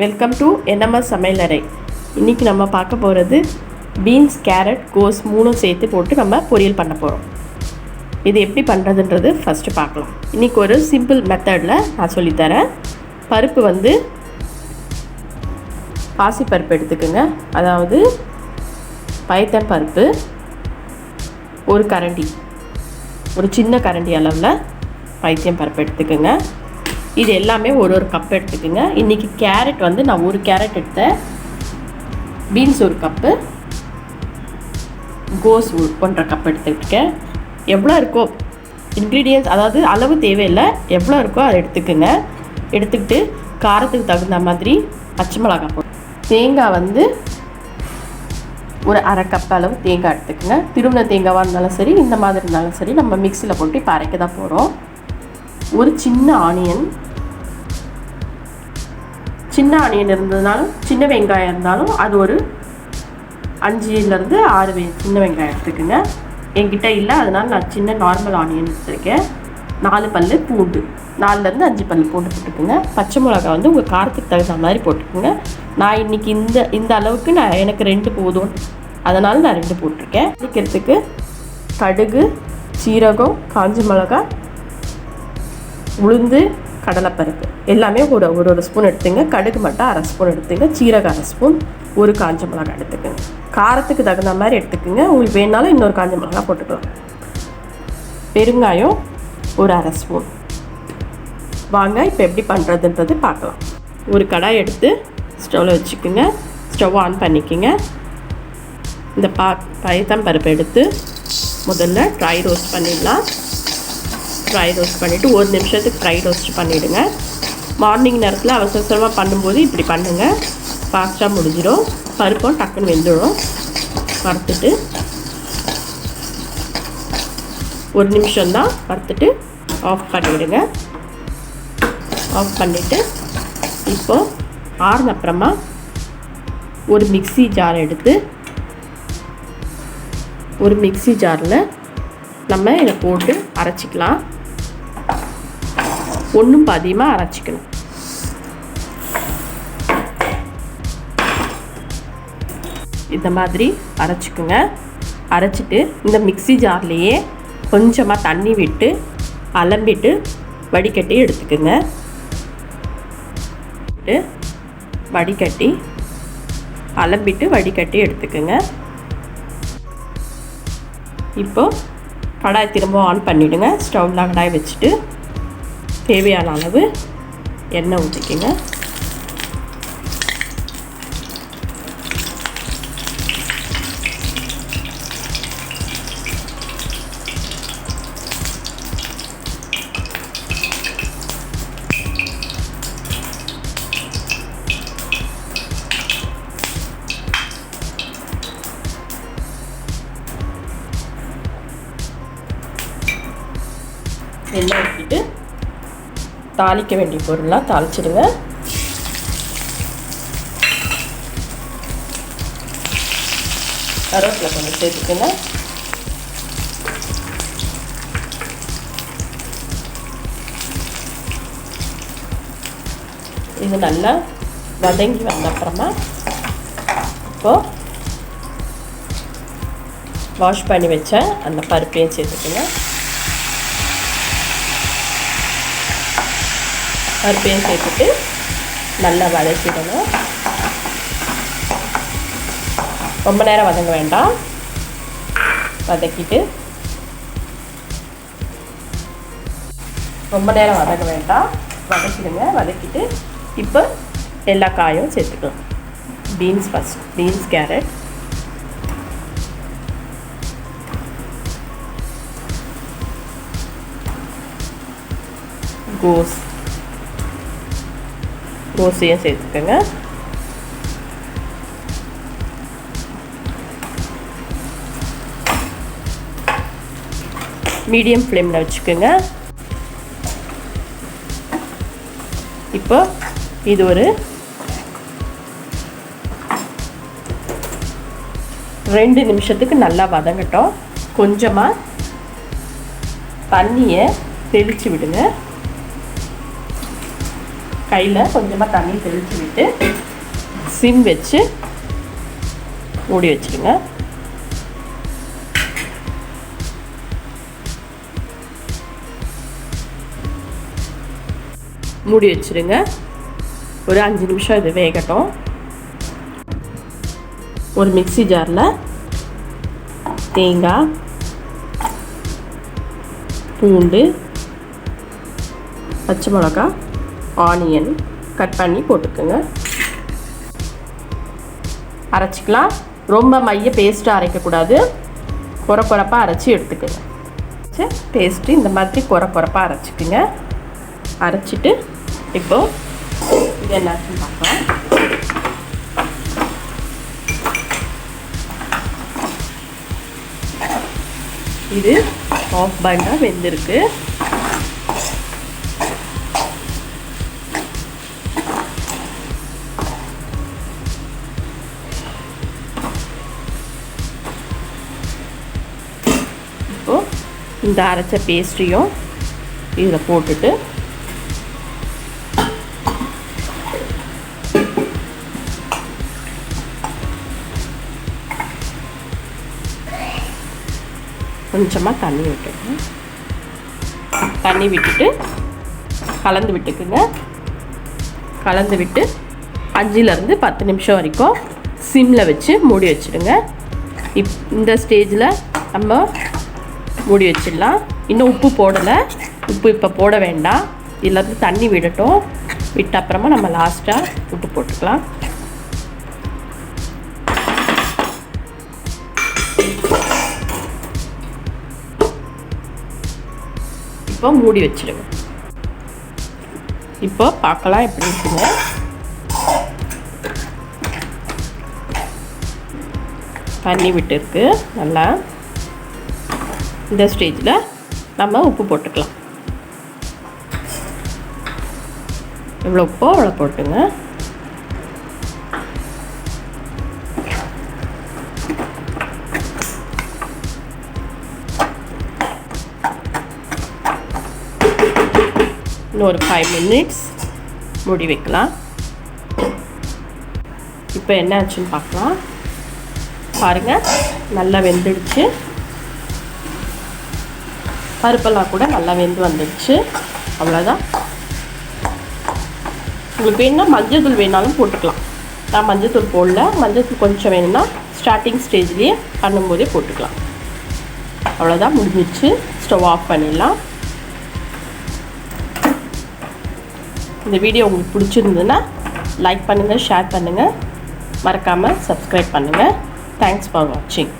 Welcome to NMS சமையல் அறை. இன்றைக்கி நம்ம பார்க்க போகிறது பீன்ஸ், கேரட், கோஸ் மூணும் சேர்த்து போட்டு நம்ம பொரியல் பண்ண போகிறோம். இது எப்படி பண்ணுறதுன்றது ஃபஸ்ட்டு பார்க்கலாம். இன்றைக்கி ஒரு சிம்பிள் மெத்தடில் நான் சொல்லித்தரேன். பருப்பு வந்து பாசிப்பருப்பு எடுத்துக்கோங்க. அதாவது பயத்தன் பருப்பு ஒரு கரண்டி, ஒரு சின்ன கரண்டி அளவில் பைத்தியம் பருப்பு எடுத்துக்கோங்க. இது எல்லாமே ஒரு கப் எடுத்துக்கோங்க. இன்றைக்கி கேரட் வந்து நான் ஒரு கேரட் எடுத்தேன். பீன்ஸ் ஒரு கப்பு, கோஸ் 1.5 கப் எடுத்துக்கிட்டேன். எவ்வளோ இருக்கோ இன்க்ரீடியன்ஸ், அதாவது அளவு தேவையில்லை, எவ்வளோ இருக்கோ அதை எடுத்துக்கோங்க. எடுத்துக்கிட்டு காரத்துக்கு தகுந்த மாதிரி பச்சை மிளகாய் போட்டு, தேங்காய் வந்து ஒரு அரை கப் அளவு தேங்காய் எடுத்துக்கோங்க. திருவின தேங்காவாக இருந்தாலும் சரி, இந்த மாதிரி இருந்தாலும் சரி, நம்ம மிக்சியில் போட்டு இப்போ அரைக்க தான் போகிறோம். ஒரு சின்ன ஆனியன் இருந்ததுனாலும், சின்ன வெங்காயம் இருந்தாலும் அது ஒரு 5லேருந்து 6 சின்ன வெங்காயம் எடுத்துக்கோங்க. என்கிட்ட இல்லை, அதனால் நான் சின்ன நார்மல் ஆனியன் எடுத்துருக்கேன். 4 பல் பூண்டு, 4லேருந்து 5 பல் பூண்டு போட்டுக்கோங்க. பச்சை மிளகாய் வந்து உங்கள் காரத்துக்கு தகுந்த மாதிரி போட்டுக்கோங்க. நான் இன்றைக்கி இந்த அளவுக்கு எனக்கு 2 போதும், அதனால் நான் 2 போட்டிருக்கேன். வைக்கிறதுக்கு கடுகு, சீரகம், காஞ்ச மிளகாய், உளுந்து, கடலைப்பருப்பு எல்லாமே ஒரு ஸ்பூன் எடுத்துங்க. கடுகு மட்டும் அரை ஸ்பூன் எடுத்துங்க. சீரகம் அரை ஸ்பூன், ஒரு காஞ்ச மிளகாய் எடுத்துக்கோங்க. காரத்துக்கு தகுந்த மாதிரி எடுத்துக்கோங்க. உங்களுக்கு வேணாலும் இன்னொரு காஞ்ச மிளகாய் போட்டுக்கலாம். பெருங்காயம் ஒரு அரை ஸ்பூன். வாங்க இப்போ எப்படி பண்ணுறதுன்றது பார்க்கலாம். ஒரு கடாய் எடுத்து ஸ்டவ்வில் வச்சுக்கோங்க. ஸ்டவ் ஆன் பண்ணிக்கோங்க. இந்த பயத்தம் பருப்பு எடுத்து முதல்ல ட்ரை ரோஸ்ட் பண்ணிடலாம். ட்ரை ரோஸ்ட் பண்ணிவிட்டு 1 நிமிஷத்துக்கு ட்ரை ரோஸ்ட் பண்ணிவிடுங்க. மார்னிங் நேரத்தில் அவசரமாக பண்ணும்போது இப்படி பண்ணுங்கள், ஃபாஸ்ட்டாக முடிஞ்சிடும். பருப்பும் டக்குன்னு வெந்துடும். வறுத்துட்டு 1 நிமிஷம்தான் வறுத்துட்டு ஆஃப் பண்ணிவிடுங்க. ஆஃப் பண்ணிவிட்டு இப்போது ஆறுன அப்புறமா ஒரு மிக்ஸி ஜார் எடுத்து, ஒரு மிக்ஸி ஜாரில் நம்ம இதை போட்டு அரைச்சிக்கலாம். ஒன்றும் பாதியமாக அரைச்சிக்கணும். இந்த மாதிரி அரைச்சிக்கோங்க. அரைச்சிட்டு இந்த மிக்ஸி ஜார்லேயே கொஞ்சமாக தண்ணி விட்டு அலம்பிட்டு வடிகட்டி எடுத்துக்கோங்க. வடிகட்டி அலம்பிட்டு வடிகட்டி எடுத்துக்கோங்க. இப்போது கடாய் திரும்ப ஆன் பண்ணிவிடுங்க. ஸ்டவ்வில் கடாய் வச்சுட்டு தேவையான அளவு எண்ணெய் ஊற்றிக்கோங்க. எண்ணெய் ஊற்றிட்டு தாளிக்க வேண்டிய பொருளாக தாளிச்சிடுங்க. கருவேப்பிலை கொஞ்சம் சேர்த்துக்கோங்க. இது நல்லா வதங்கி வந்த அப்புறமா இப்போது வாஷ் பண்ணி வச்ச அந்த பருப்பையும் சேர்த்துக்கோங்க. பருப்பையும் சேர்த்துட்டு நல்லா வதக்கிடணும். ரொம்ப நேரம் வதங்க வேண்டாம். வதக்கிட்டு வதக்கிடுங்க. வதக்கிட்டு இப்போ எல்லா காயும் சேர்த்துக்கலாம். பீன்ஸ் ஃபஸ்ட், பீன்ஸ், கேரட், கோஸையும் சேர்த்துக்கோங்க. மீடியம் ஃப்ளேமில் வச்சுக்கோங்க. இப்போ இது ஒரு 2 நிமிஷத்துக்கு நல்லா வதங்கட்டும். கொஞ்சமாக தண்ணியை தெளித்து விடுங்க. கையில் கொஞ்சமாக தண்ணி தெளித்து விட்டு சிம் வச்சு மூடி வச்சுருங்க. மூடி வச்சுருங்க. ஒரு 5 நிமிஷம் இது வேகட்டும். ஒரு மிக்ஸி ஜாரில் தேங்காய், பூண்டு, பச்சை மிளகாய், ஆனியன் கட் பண்ணி போட்டுக்கோங்க. அரைச்சிக்கலாம். ரொம்ப மைய பேஸ்ட்டாக அரைக்கக்கூடாது. குறப்பாக அரைச்சி எடுத்துக்கோங்க. சரி, பேஸ்ட்டு இந்த மாதிரி குறப்பாக அரைச்சிக்குங்க. அரைச்சிட்டு இப்போது இது என்னாச்சுன்னு பார்க்கலாம். இது ஆஃப் பாயில்டாக வெந்திருக்கு. இப்போது இந்த அரைச்ச பேஸ்ட்ரியும் இதில் போட்டுட்டு கொஞ்சமாக தண்ணி விட்டுடுங்க. தண்ணி விட்டுட்டு கலந்து விட்டுக்குங்க. கலந்து விட்டு 5லேருந்து 10 நிமிஷம் வரைக்கும் சிம்மில் வச்சு மூடி வச்சுடுங்க. இந்த ஸ்டேஜில் நம்ம மூடி வச்சிடலாம். இன்னும் உப்பு போடலை. உப்பு இப்போ போட வேண்டாம். இதிலேருந்து தண்ணி விடட்டும். விட்ட அப்புறமா நம்ம லாஸ்ட்டாக உப்பு போட்டுக்கலாம். இப்போ மூடி வச்சிடுங்க. இப்போ பார்க்கலாம் எப்படி இருக்குங்க. தண்ணி விட்டுருக்கு நல்லா. இந்த ஸ்டேஜில் நம்ம உப்பு போட்டுக்கலாம். எவ்வளோ உப்போ அவ்வளோ போட்டுங்க. இன்னும் ஒரு 5 மினிட்ஸ் மூடி வைக்கலாம். இப்போ என்ன ஆச்சுன்னு பார்க்கலாம். பாருங்கள், நல்லா வெந்துடுச்சு. பருப்பெல்லாம் கூட நல்லா வெந்து வந்துடுச்சு. அவ்வளோதான். உங்களுக்கு வேணும்னா மஞ்சள் தூள் வேணாலும் போட்டுக்கலாம். நான் மஞ்சள் தூள் போடல. மஞ்சள் தூள் கொஞ்சம் வேணும்னா ஸ்டார்டிங் ஸ்டேஜ்லேயே பண்ணும்போதே போட்டுக்கலாம். அவ்வளோதான், முடிஞ்சிடுச்சு. ஸ்டவ் ஆஃப் பண்ணிடலாம். இந்த வீடியோ உங்களுக்கு பிடிச்சிருந்ததுன்னா லைக் பண்ணுங்கள், ஷேர் பண்ணுங்கள், மறக்காமல் சப்ஸ்கிரைப் பண்ணுங்கள். தேங்க்ஸ் ஃபார் வாட்சிங்.